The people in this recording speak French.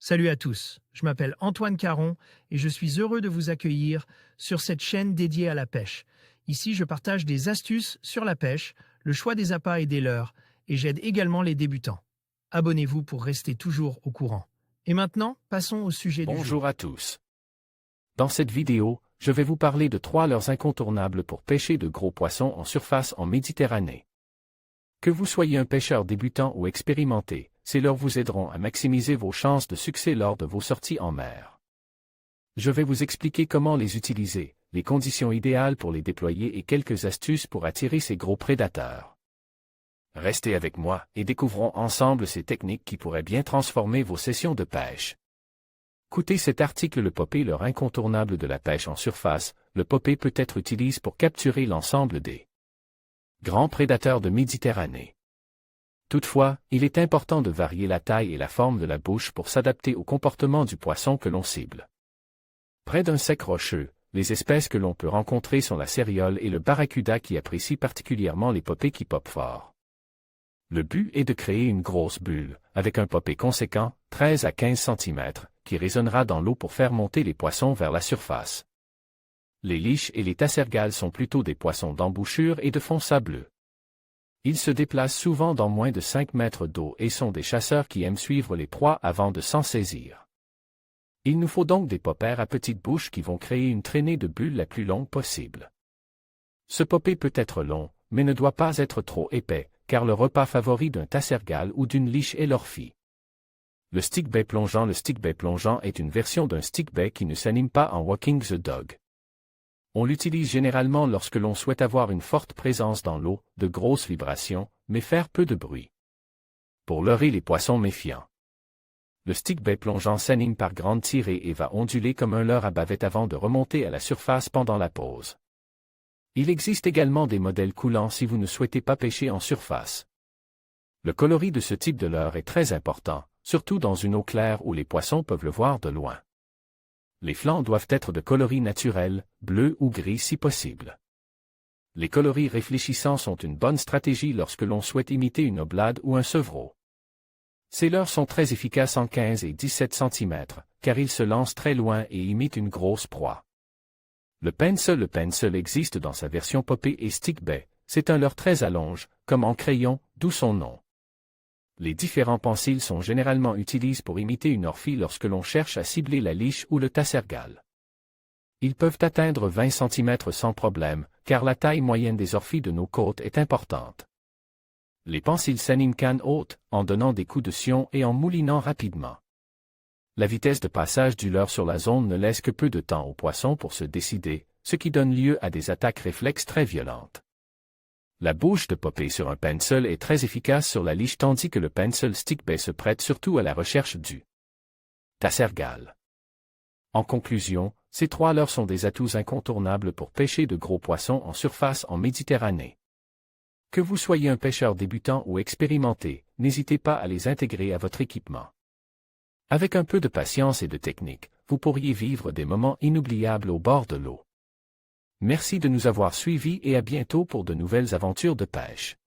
Salut à tous, je m'appelle Antoine Caron et je suis heureux de vous accueillir sur cette chaîne dédiée à la pêche. Ici, je partage des astuces sur la pêche, le choix des appâts et des leurres, et j'aide également les débutants. Abonnez-vous pour rester toujours au courant. Et maintenant, passons au sujet du jour. Bonjour à tous. Dans cette vidéo, je vais vous parler de 3 leurres incontournables pour pêcher de gros poissons en surface en Méditerranée. Que vous soyez un pêcheur débutant ou expérimenté, ces leurres vous aideront à maximiser vos chances de succès lors de vos sorties en mer. Je vais vous expliquer comment les utiliser, les conditions idéales pour les déployer et quelques astuces pour attirer ces gros prédateurs. Restez avec moi et découvrons ensemble ces techniques qui pourraient bien transformer vos sessions de pêche. Écoutez cet article. Le popé, leurre incontournable de la pêche en surface. Le popé peut être utilisé pour capturer l'ensemble des grands prédateurs de Méditerranée. Toutefois, il est important de varier la taille et la forme de la bouche pour s'adapter au comportement du poisson que l'on cible. Près d'un sec rocheux, les espèces que l'on peut rencontrer sont la céréole et le barracuda qui apprécient particulièrement les popés qui popent fort. Le but est de créer une grosse bulle, avec un popé conséquent, 13 à 15 cm, qui résonnera dans l'eau pour faire monter les poissons vers la surface. Les liches et les tassergales sont plutôt des poissons d'embouchure et de fond sableux. Ils se déplacent souvent dans moins de 5 mètres d'eau et sont des chasseurs qui aiment suivre les proies avant de s'en saisir. Il nous faut donc des poppers à petite bouche qui vont créer une traînée de bulles la plus longue possible. Ce popé peut être long, mais ne doit pas être trop épais, car le repas favori d'un tassergale ou d'une liche est l'orphie. Le stickbait plongeant. Le stickbait plongeant est une version d'un stickbait qui ne s'anime pas en walking the dog. On l'utilise généralement lorsque l'on souhaite avoir une forte présence dans l'eau, de grosses vibrations, mais faire peu de bruit. Pour leurrer les poissons méfiants. Le stickbait plongeant s'anime par grandes tirées et va onduler comme un leurre à bavette avant de remonter à la surface pendant la pause. Il existe également des modèles coulants si vous ne souhaitez pas pêcher en surface. Le coloris de ce type de leurre est très important, surtout dans une eau claire où les poissons peuvent le voir de loin. Les flancs doivent être de coloris naturel, bleu ou gris si possible. Les coloris réfléchissants sont une bonne stratégie lorsque l'on souhaite imiter une oblade ou un sevreau. Ces leurres sont très efficaces en 15 et 17 cm, car ils se lancent très loin et imitent une grosse proie. Le pencil existe dans sa version popé et stickbait. C'est un leurre très allonge, comme en crayon, d'où son nom. Les différents pensils sont généralement utilisés pour imiter une orphie lorsque l'on cherche à cibler la liche ou le tassergale. Ils peuvent atteindre 20 cm sans problème, car la taille moyenne des orphies de nos côtes est importante. Les pensils s'animent canne haute, en donnant des coups de sion et en moulinant rapidement. La vitesse de passage du leurre sur la zone ne laisse que peu de temps au poisson pour se décider, ce qui donne lieu à des attaques réflexes très violentes. La bouche de popé sur un pencil est très efficace sur la liche tandis que le pencil stickbait se prête surtout à la recherche du tassergale. En conclusion, ces 3 leurres sont des atouts incontournables pour pêcher de gros poissons en surface en Méditerranée. Que vous soyez un pêcheur débutant ou expérimenté, n'hésitez pas à les intégrer à votre équipement. Avec un peu de patience et de technique, vous pourriez vivre des moments inoubliables au bord de l'eau. Merci de nous avoir suivis et à bientôt pour de nouvelles aventures de pêche.